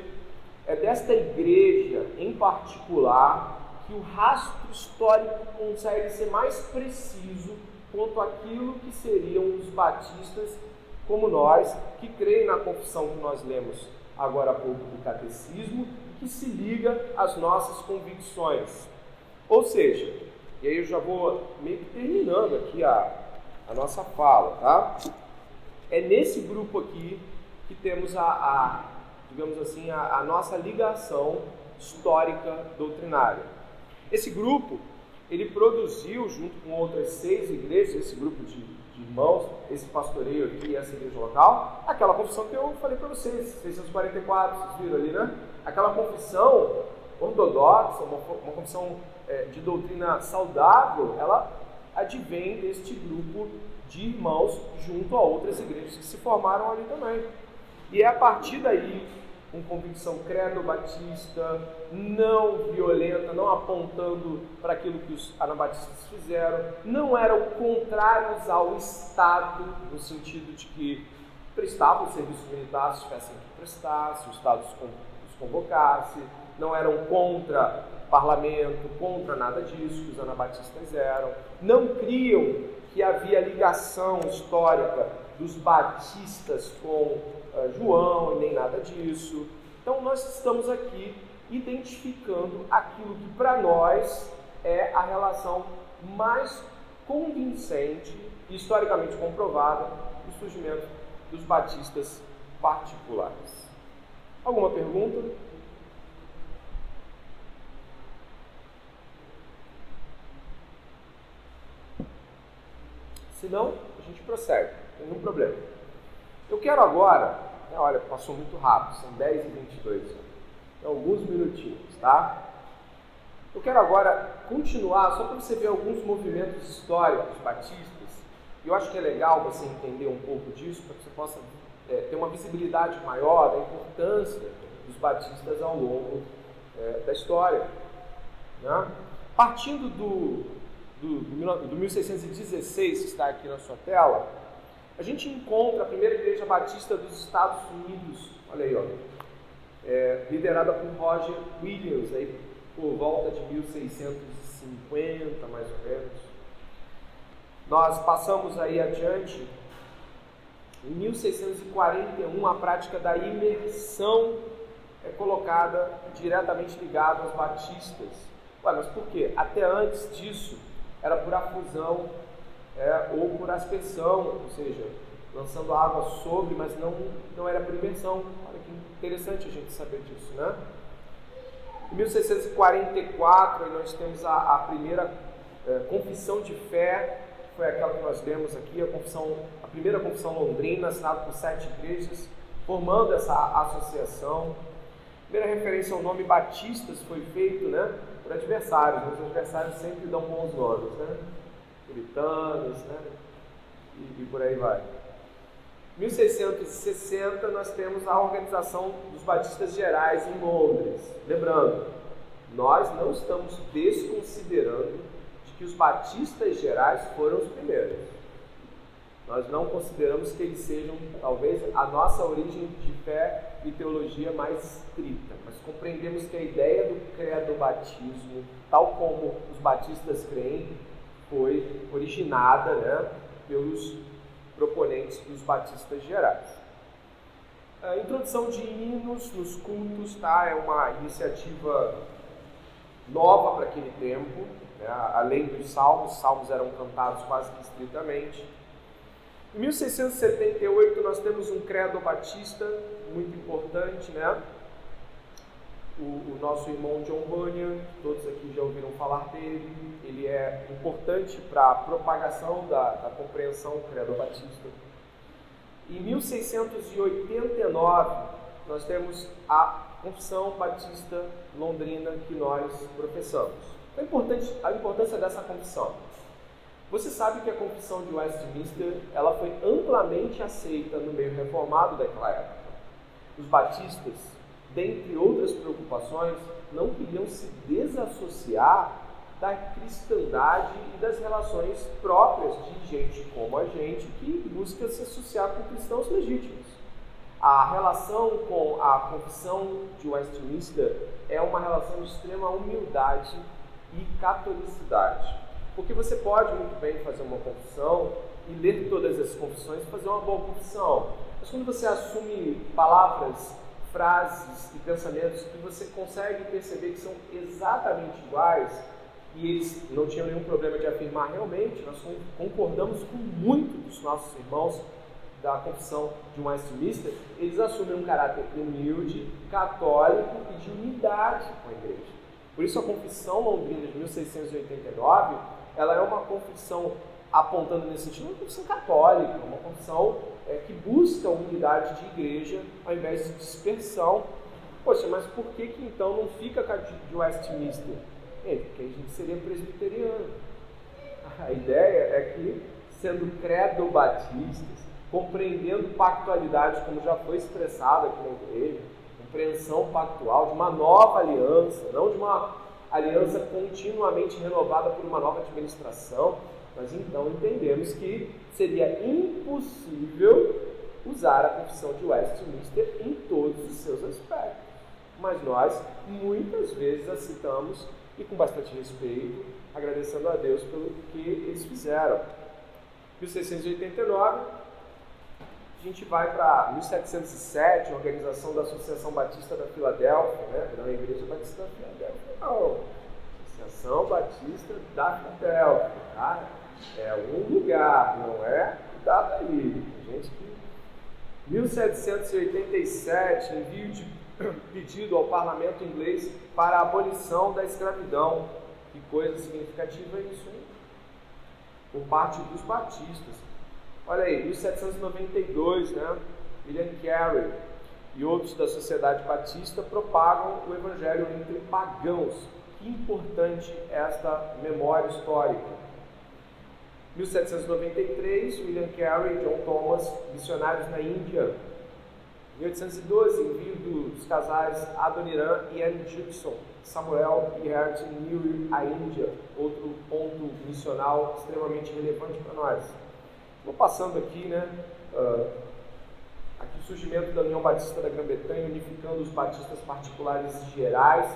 é desta igreja em particular que o rastro histórico consegue ser mais preciso quanto àquilo que seriam os batistas como nós, que creem na confissão que nós lemos agora há pouco do catecismo, que se liga às nossas convicções. Ou seja, e aí eu já vou meio que terminando aqui a nossa fala, tá? É nesse grupo aqui que temos digamos assim, a nossa ligação histórica doutrinária. Esse grupo, ele produziu, junto com outras 6 igrejas, esse grupo de irmãos, esse pastoreio aqui e essa igreja local, aquela confissão que eu falei para vocês, 644, vocês viram ali, né? Aquela confissão ortodoxa, uma confissão de doutrina saudável, ela advém deste grupo de irmãos junto a outras igrejas que se formaram ali também. E é a partir daí, com convicção credo-batista, não violenta, não apontando para aquilo que os anabatistas fizeram, não eram contrários ao Estado, no sentido de que prestavam serviço militar se tivessem que prestar, se o Estado os convocasse, não eram contra parlamento, contra nada disso que os anabatistas eram, não criam que havia ligação histórica dos batistas com João e nem nada disso. Então nós estamos aqui identificando aquilo que para nós é a relação mais convincente e historicamente comprovada do surgimento dos batistas particulares. Alguma pergunta? Se não, a gente prossegue, não tem nenhum problema. Eu quero agora, olha, passou muito rápido, são 10h22, então alguns minutinhos, tá? Eu quero agora continuar, só para você ver alguns movimentos históricos batistas, e eu acho que é legal você entender um pouco disso, para que você possa ter uma visibilidade maior da importância dos batistas ao longo da história, né? Partindo do 1616, que está aqui na sua tela, a gente encontra a primeira igreja batista dos Estados Unidos, olha aí, ó, liderada por Roger Williams, aí, por volta de 1650, mais ou menos. Nós passamos aí adiante, em 1641, a prática da imersão é colocada diretamente ligada aos batistas. Ué, mas por quê? Até antes disso, era por afusão ou por aspersão, ou seja, lançando água sobre, mas não era por imersão. Olha que interessante a gente saber disso, né? Em 1644, nós temos a primeira confissão de fé, foi aquela que nós vemos aqui, a primeira confissão londrina, assinada por 7 igrejas, formando essa associação. A primeira referência ao nome batistas foi feito, né, por adversários. Os adversários sempre dão bons nomes, né? Puritanos, né? E por aí vai. Em 1660, nós temos a Organização dos Batistas Gerais em Londres. Lembrando, nós não estamos desconsiderando de que os batistas gerais foram os primeiros. Nós não consideramos que eles sejam, talvez, a nossa origem de fé e teologia mais estrita, mas compreendemos que a ideia do credo-batismo, tal como os batistas creem, foi originada, né, pelos proponentes dos batistas gerais. A introdução de hinos nos cultos, tá, é uma iniciativa nova para aquele tempo, né, além dos salmos. Os salmos eram cantados quase que estritamente. Em 1678 nós temos um credo batista muito importante, né? O nosso irmão John Bunyan, todos aqui já ouviram falar dele, ele é importante para a propagação da compreensão do credo batista. Em 1689 nós temos a Confissão Batista Londrina que nós professamos. A importância dessa confissão. Você sabe que a Confissão de Westminster ela foi amplamente aceita no meio reformado daquela época. Os batistas, dentre outras preocupações, não queriam se desassociar da cristandade e das relações próprias de gente como a gente que busca se associar com cristãos legítimos. A relação com a Confissão de Westminster é uma relação de extrema humildade e catolicidade. Porque você pode muito bem fazer uma confissão e ler todas as confissões e fazer uma boa confissão. Mas quando você assume palavras frases e pensamentos que você consegue perceber que são exatamente iguais, e eles não tinham nenhum problema de afirmar realmente, nós concordamos com muitos dos nossos irmãos da confissão de Westminster, eles assumem um caráter humilde, católico e de unidade com a igreja. Por isso a confissão londrina de 1689, ela é uma confissão apontando nesse sentido, uma confissão católica, uma confissão que busca unidade de igreja ao invés de dispersão. Poxa, mas por que então não fica de Westminster? Porque a gente seria presbiteriano. A ideia é que, sendo credo-batistas, compreendendo pactualidade, como já foi expressado aqui na igreja, compreensão pactual de uma nova aliança, não de uma aliança continuamente renovada por uma nova administração, nós então entendemos que seria impossível usar a confissão de Westminster em todos os seus aspectos. Mas nós, muitas vezes, a citamos e com bastante respeito, agradecendo a Deus pelo que eles fizeram. 1689, a gente vai para 1707, a organização da Associação Batista da Filadélfia, né? Não, a Igreja Batista da Filadélfia, não. Associação Batista da Filadélfia, tá? É um lugar, não é? Cuidado aí, gente que... 1787, envio de pedido ao parlamento inglês para a abolição da escravidão. Que coisa significativa é isso, hein? Por parte dos batistas. Olha aí, 1792, né? William Carey e outros da Sociedade Batista propagam o evangelho entre pagãos. Que importante esta memória histórica. 1793, William Carey e John Thomas, missionários na Índia. 1812, envio dos casais Adoniram e Anne Gibson, Samuel e Hert Newry à Índia, outro ponto missional extremamente relevante para nós. Vou passando aqui, né? Aqui o surgimento da União Batista da Grã-Bretanha, unificando os batistas particulares e gerais.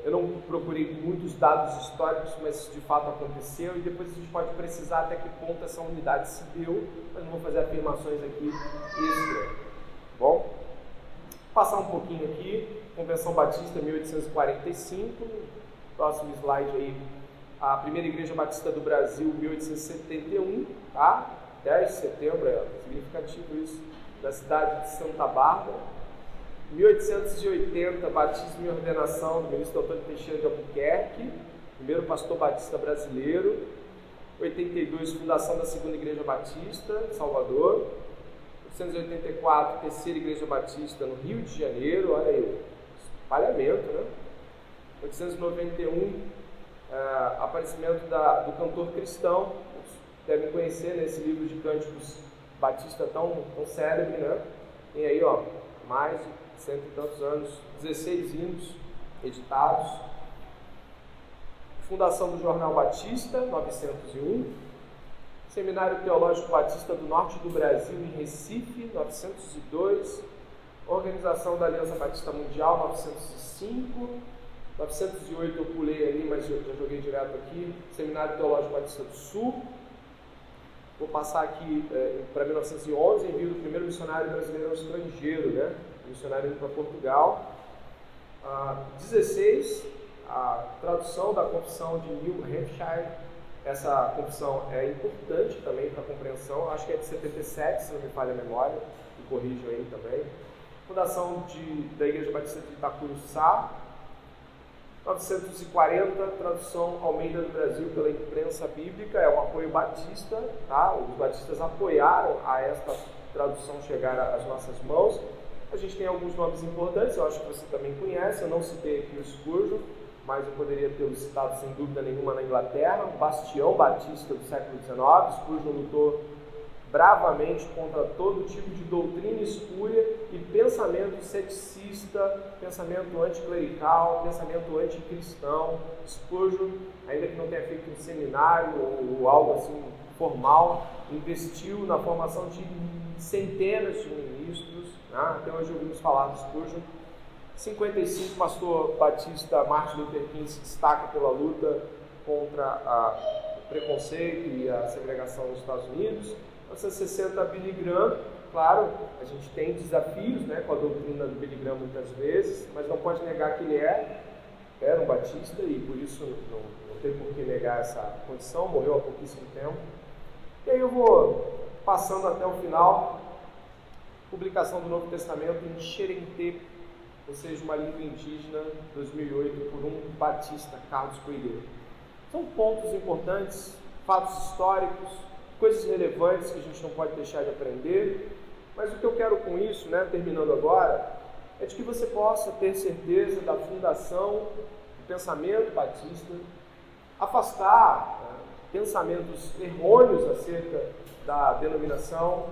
Eu não procurei muitos dados históricos, mas de fato aconteceu, e depois a gente pode precisar até que ponto essa unidade se deu, mas não vou fazer afirmações aqui extra. Bom, vou passar um pouquinho aqui, Convenção Batista 1845, próximo slide aí, a primeira Igreja Batista do Brasil 1871, tá? 10 de setembro, é significativo isso, da cidade de Santa Bárbara. 1880, batismo e ordenação do ministro Antônio Teixeira de Albuquerque, primeiro pastor batista brasileiro. 82, fundação da segunda Igreja Batista em Salvador. 1884, terceira Igreja Batista no Rio de Janeiro, olha aí, espalhamento, né? 1891, aparecimento do cantor cristão, devem conhecer nesse livro de cânticos batista tão célebre, né? Tem aí, ó, mais de 100 e tantos anos, 16 hinos editados. Fundação do Jornal Batista, 901. Seminário Teológico Batista do Norte do Brasil, em Recife, 902. Organização da Aliança Batista Mundial, 905. 908 eu pulei ali, mas já joguei direto aqui. Seminário Teológico Batista do Sul. Vou passar aqui para 1911, envio do primeiro missionário brasileiro ao estrangeiro, né? Missionário indo para Portugal. 16, a tradução da confissão de New Hampshire. Essa confissão é importante também para a compreensão, acho que é de 77, se não me falha a memória, me corrijam aí também. Fundação da Igreja Batista de Itacuruçá. 940, tradução Almeida do Brasil pela imprensa bíblica, é um apoio batista, tá? Os batistas apoiaram a esta tradução chegar às nossas mãos. A gente tem alguns nomes importantes, eu acho que você também conhece, eu não citei aqui o Spurgeon, mas eu poderia tê-lo citado sem dúvida nenhuma na Inglaterra, um bastião batista do século XIX. Spurgeon lutou bravamente contra todo tipo de doutrina espúria e pensamento ceticista, pensamento anticlerical, pensamento anticristão. Spurgeon, ainda que não tenha feito um seminário ou algo assim formal, investiu na formação de centenas de ministros, né? Até hoje ouvimos falar do Spurgeon. 55, pastor batista Martin Luther King se destaca pela luta contra o preconceito e a segregação nos Estados Unidos. 1960, Billy Graham, claro, a gente tem desafios, né, com a doutrina do Billy Graham muitas vezes, mas não pode negar que ele era um batista e por isso não tem por que negar essa condição, morreu há pouquíssimo tempo. E aí eu vou passando até o final, publicação do Novo Testamento em Xerentê, ou seja, uma língua indígena, 2008, por um batista, Carlos Coelho. São pontos importantes, fatos históricos, coisas relevantes que a gente não pode deixar de aprender, mas o que eu quero com isso, né, terminando agora, é de que você possa ter certeza da fundação do pensamento batista, afastar pensamentos errôneos acerca da denominação,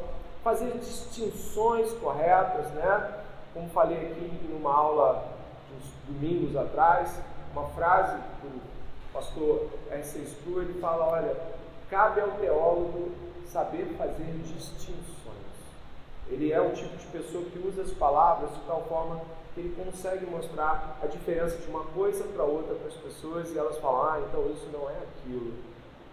fazer distinções corretas, né? Como falei aqui numa aula uns domingos atrás, uma frase do pastor R.C. Sproul, ele fala, olha, cabe ao teólogo saber fazer distinções. Ele é o tipo de pessoa que usa as palavras de tal forma que ele consegue mostrar a diferença de uma coisa para outra para as pessoas e elas falam, então isso não é aquilo.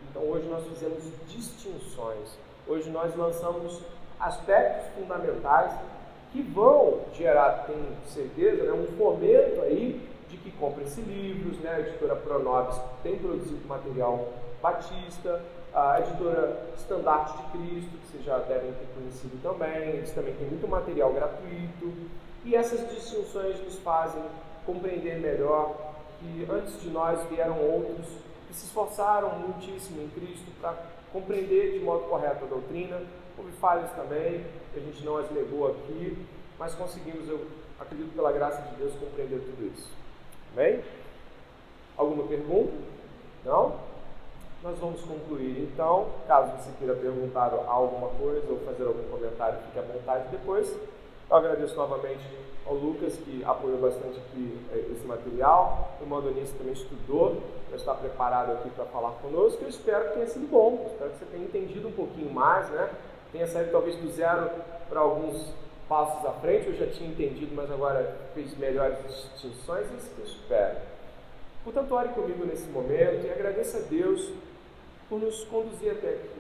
Então hoje nós fizemos distinções. Hoje nós lançamos aspectos fundamentais que vão gerar, tenho certeza, né, um fomento aí de que comprem-se livros, né? A editora Pronobis tem produzido material batista, a editora Estandarte de Cristo, que vocês já devem ter conhecido também, eles também têm muito material gratuito, e essas distinções nos fazem compreender melhor que antes de nós vieram outros que se esforçaram muitíssimo em Cristo para compreender de modo correto a doutrina. Houve falhas também, que a gente não as negou aqui, mas conseguimos, eu acredito pela graça de Deus, compreender tudo isso. Amém? Alguma pergunta? Não? Nós vamos concluir então. Caso você queira perguntar alguma coisa ou fazer algum comentário, fique à vontade depois. Eu agradeço novamente ao Lucas, que apoiou bastante aqui esse material. O irmão Donice também estudou, já está preparado aqui para falar conosco. Eu espero que tenha sido bom, espero que você tenha entendido um pouquinho mais, né? Tenha saído talvez do zero para alguns passos à frente. Eu já tinha entendido, mas agora fez melhores distinções, é isso que eu espero. Portanto, ore comigo nesse momento e agradeça a Deus por nos conduzir até aqui.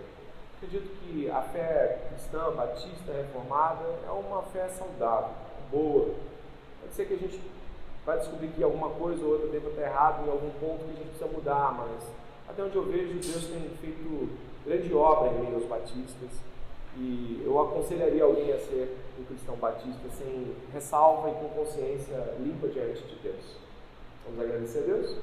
Acredito que a fé cristã, batista, reformada é uma fé saudável, boa. Pode ser que a gente vai descobrir que alguma coisa ou outra deva estar errada em algum ponto que a gente precisa mudar, mas até onde eu vejo, Deus tem feito grande obra em meio aos batistas e eu aconselharia alguém a ser um cristão batista sem ressalva e com consciência limpa diante de Deus. Vamos agradecer a Deus?